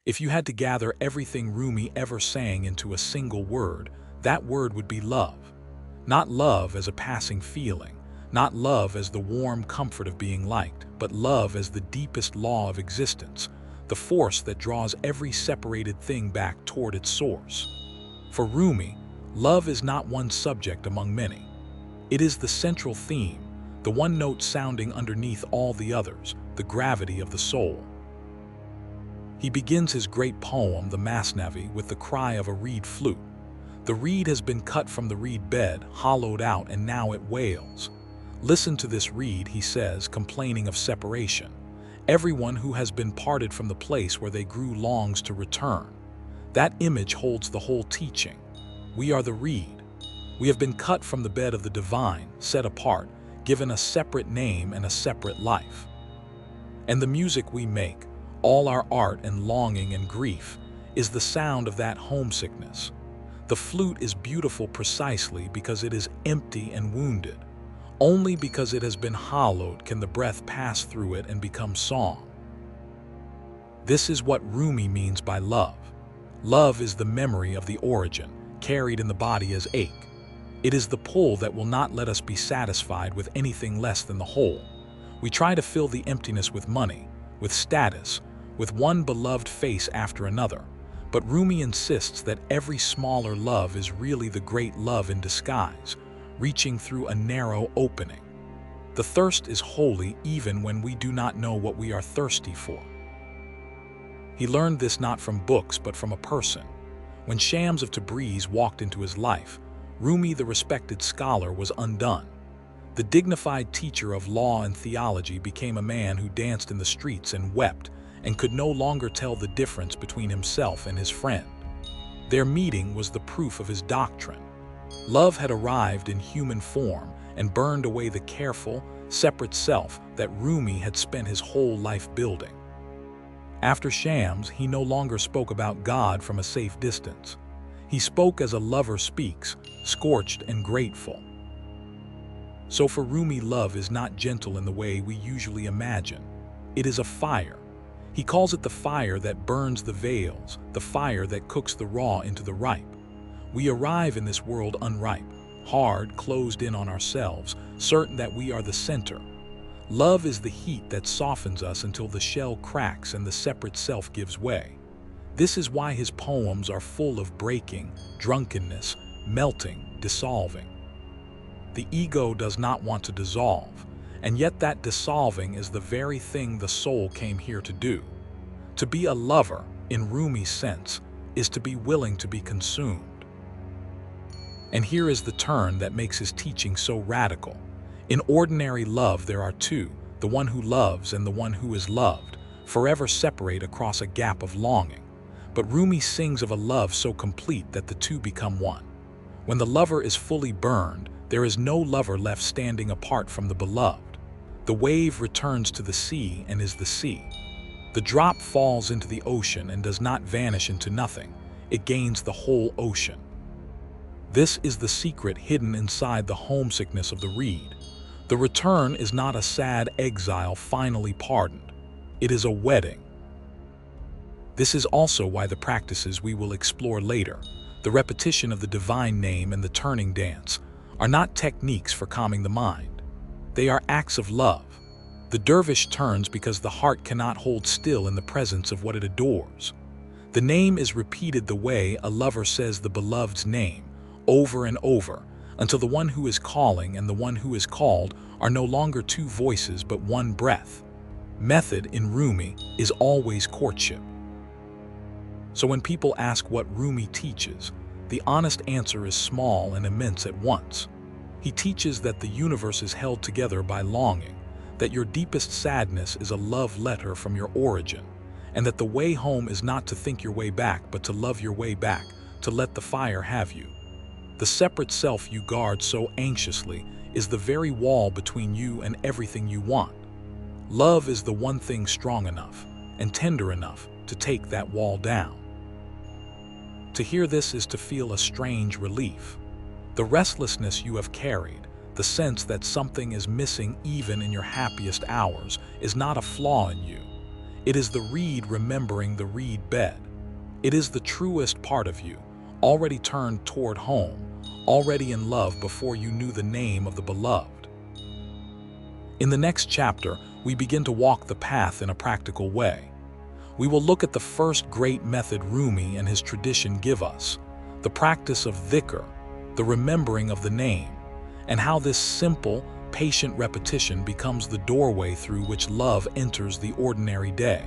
If you had to gather everything Rumi ever sang into a single word, that word would be love. Not love as a passing feeling, not love as the warm comfort of being liked, but love as the deepest law of existence, the force that draws every separated thing back toward its source. For Rumi, love is not one subject among many. It is the central theme, the one note sounding underneath all the others, the gravity of the soul. He begins his great poem, the Masnavi, with the cry of a reed flute. The reed has been cut from the reed bed, hollowed out, and now it wails. Listen to this reed, he says, complaining of separation. Everyone who has been parted from the place where they grew longs to return. That image holds the whole teaching. We are the reed. We have been cut from the bed of the divine, set apart, given a separate name and a separate life. And the music we make, all our art and longing and grief, is the sound of that homesickness. The flute is beautiful precisely because it is empty and wounded. Only because it has been hollowed can the breath pass through it and become song. This is what Rumi means by love. Love is the memory of the origin, carried in the body as ache. It is the pull that will not let us be satisfied with anything less than the whole. We try to fill the emptiness with money, with status, with one beloved face after another. But Rumi insists that every smaller love is really the great love in disguise, reaching through a narrow opening. The thirst is holy even when we do not know what we are thirsty for. He learned this not from books but from a person. When Shams of Tabriz walked into his life, Rumi, the respected scholar, was undone. The dignified teacher of law and theology became a man who danced in the streets and wept, and could no longer tell the difference between himself and his friend. Their meeting was the proof of his doctrine. Love had arrived in human form and burned away the careful, separate self that Rumi had spent his whole life building. After Shams, he no longer spoke about God from a safe distance. He spoke as a lover speaks, scorched and grateful. So for Rumi, love is not gentle in the way we usually imagine. It is a fire. He calls it the fire that burns the veils, the fire that cooks the raw into the ripe. We arrive in this world unripe, hard, closed in on ourselves, certain that we are the center. Love is the heat that softens us until the shell cracks and the separate self gives way. This is why his poems are full of breaking, drunkenness, melting, dissolving. The ego does not want to dissolve, and yet that dissolving is the very thing the soul came here to do. To be a lover, in Rumi's sense, is to be willing to be consumed. And here is the turn that makes his teaching so radical. In ordinary love there are two, the one who loves and the one who is loved, forever separate across a gap of longing. But Rumi sings of a love so complete that the two become one. When the lover is fully burned, there is no lover left standing apart from the beloved. The wave returns to the sea and is the sea. The drop falls into the ocean and does not vanish into nothing. It gains the whole ocean. This is the secret hidden inside the homesickness of the reed. The return is not a sad exile finally pardoned. It is a wedding. This is also why the practices we will explore later, the repetition of the divine name and the turning dance, are not techniques for calming the mind. They are acts of love. The dervish turns because the heart cannot hold still in the presence of what it adores. The name is repeated the way a lover says the beloved's name, over and over, until the one who is calling and the one who is called are no longer two voices but one breath. Method in Rumi is always courtship. So when people ask what Rumi teaches, the honest answer is small and immense at once. He teaches that the universe is held together by longing, that your deepest sadness is a love letter from your origin, and that the way home is not to think your way back but to love your way back, to let the fire have you. The separate self you guard so anxiously is the very wall between you and everything you want. Love is the one thing strong enough and tender enough to take that wall down. To hear this is to feel a strange relief. The restlessness you have carried, the sense that something is missing even in your happiest hours, is not a flaw in you. It is the reed remembering the reed bed. It is the truest part of you, already turned toward home, already in love before you knew the name of the beloved. In the next chapter, we begin to walk the path in a practical way. We will look at the first great method Rumi and his tradition give us, the practice of dhikr, the remembering of the name, and how this simple, patient repetition becomes the doorway through which love enters the ordinary day.